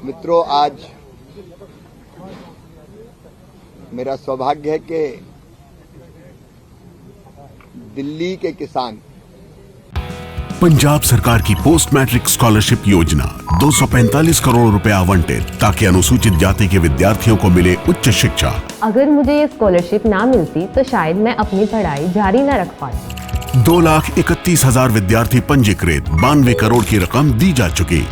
मित्रों, आज मेरा सौभाग्य है कि दिल्ली के किसान पंजाब सरकार की पोस्ट मैट्रिक स्कॉलरशिप योजना 245 करोड़ रुपए आवंटित ताकि अनुसूचित जाति के विद्यार्थियों को मिले उच्च शिक्षा। अगर मुझे ये स्कॉलरशिप ना मिलती तो शायद मैं अपनी पढ़ाई जारी न रख पाती। 2,31,000 विद्यार्थी पंजीकृत, 92 करोड़ की रकम दी जा चुकी।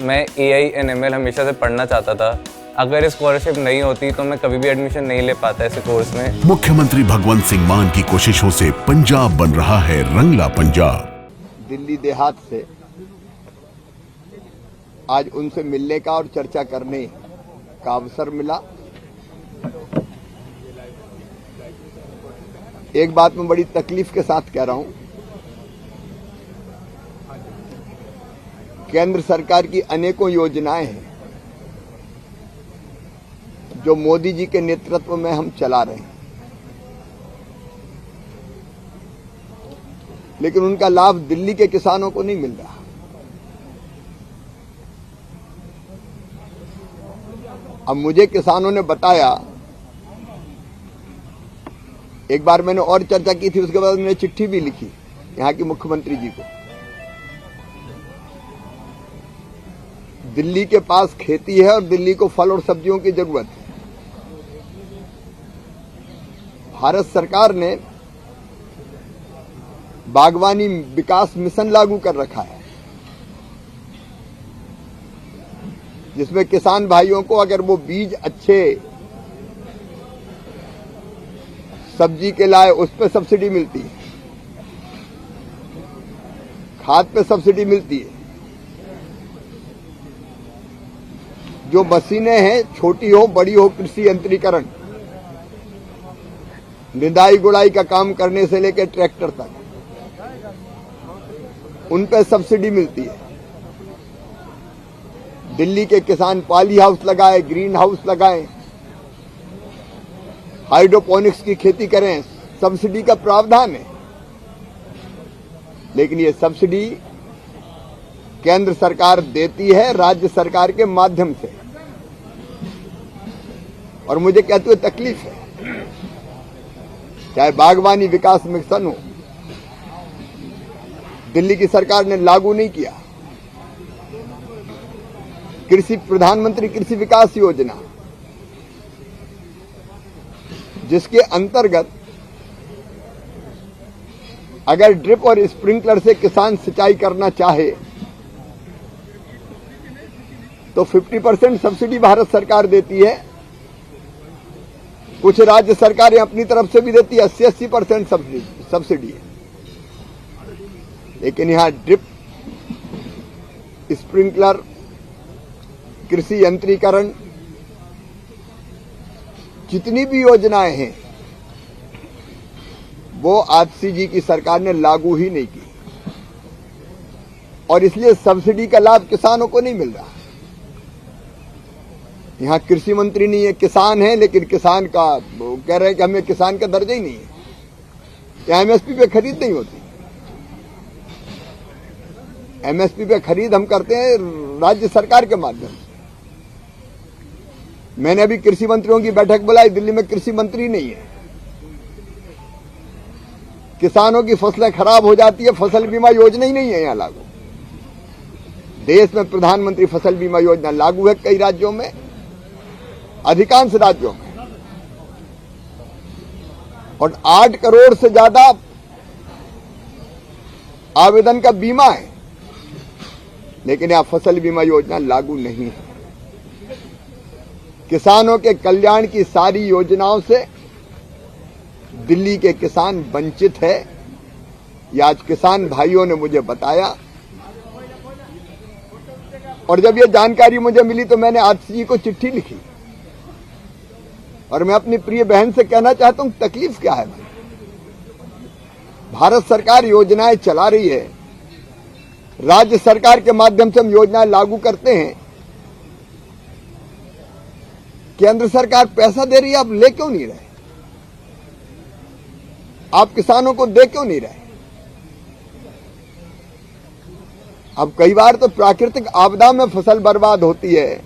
मैं AI/ML हमेशा से पढ़ना चाहता था। अगर ये स्कॉलरशिप नहीं होती तो मैं कभी भी एडमिशन नहीं ले पाता ऐसे कोर्स में। मुख्यमंत्री भगवंत सिंह मान की कोशिशों से पंजाब बन रहा है रंगला पंजाब। दिल्ली देहात से आज उनसे मिलने का और चर्चा करने का अवसर मिला। एक बात मैं बड़ी तकलीफ के साथ कह रहा हूं, केंद्र सरकार की अनेकों योजनाएं हैं जो मोदी जी के नेतृत्व में हम चला रहे हैं, लेकिन उनका लाभ दिल्ली के किसानों को नहीं मिल रहा। अब मुझे किसानों ने बताया, एक बार मैंने और चर्चा की थी, उसके बाद मैंने चिट्ठी भी लिखी यहां की मुख्यमंत्री जी को। दिल्ली के पास खेती है और दिल्ली को फल और सब्जियों की जरूरत है। भारत सरकार ने बागवानी विकास मिशन लागू कर रखा है, जिसमें किसान भाइयों को अगर वो बीज अच्छे सब्जी के लाए उस पर सब्सिडी मिलती है, खाद पे सब्सिडी मिलती है। जो मशीनें हैं, छोटी हो बड़ी हो, कृषि यंत्रीकरण, निदाई गुड़ाई का काम करने से लेकर ट्रैक्टर तक, उन पे सब्सिडी मिलती है। दिल्ली के किसान पॉली हाउस लगाए, ग्रीन हाउस लगाएं, हाइड्रोपोनिक्स की खेती करें, सब्सिडी का प्रावधान है। लेकिन ये सब्सिडी केंद्र सरकार देती है राज्य सरकार के माध्यम से, और मुझे कहते हुए तकलीफ है। चाहे बागवानी विकास मिशन हो, दिल्ली की सरकार ने लागू नहीं किया। प्रधानमंत्री कृषि विकास योजना, जिसके अंतर्गत अगर ड्रिप और स्प्रिंकलर से किसान सिंचाई करना चाहे तो 50% सब्सिडी भारत सरकार देती है। कुछ राज्य सरकारें अपनी तरफ से भी देती है, 80% सब्सिडी है। लेकिन यहां ड्रिप, स्प्रिंकलर, कृषि यंत्रीकरण, जितनी भी योजनाएं हैं वो आजसी जी की सरकार ने लागू ही नहीं की, और इसलिए सब्सिडी का लाभ किसानों को नहीं मिल रहा। यहां कृषि मंत्री नहीं है, किसान है, लेकिन किसान का वो कह रहे हैं कि हमें किसान का दर्जा ही नहीं है। यहां MSP पे खरीद नहीं होती। MSP पे खरीद हम करते हैं राज्य सरकार के माध्यम से। मैंने अभी कृषि मंत्रियों की बैठक बुलाई, दिल्ली में कृषि मंत्री नहीं है। किसानों की फसलें खराब हो जाती है, फसल बीमा योजना ही नहीं है यहां लागू। देश में प्रधानमंत्री फसल बीमा योजना लागू है कई राज्यों में, अधिकांश राज्यों में, और 8 करोड़ से ज्यादा आवेदन का बीमा है, लेकिन यहां फसल बीमा योजना लागू नहीं है। किसानों के कल्याण की सारी योजनाओं से दिल्ली के किसान वंचित है। ये आज किसान भाइयों ने मुझे बताया, और जब ये जानकारी मुझे मिली तो मैंने आजसी जी को चिट्ठी लिखी, और मैं अपनी प्रिय बहन से कहना चाहता हूं तकलीफ क्या है। भारत सरकार योजनाएं चला रही है, राज्य सरकार के माध्यम से हम योजनाएं लागू करते हैं, केंद्र सरकार पैसा दे रही है, आप ले क्यों नहीं रहे? आप किसानों को दे क्यों नहीं रहे? अब कई बार तो प्राकृतिक आपदा में फसल बर्बाद होती है,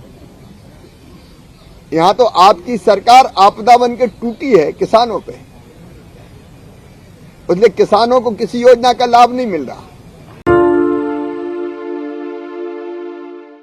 यहां तो आपकी सरकार आपदा बन के टूटी है किसानों पे, इसलिए किसानों को किसी योजना का लाभ नहीं मिल रहा।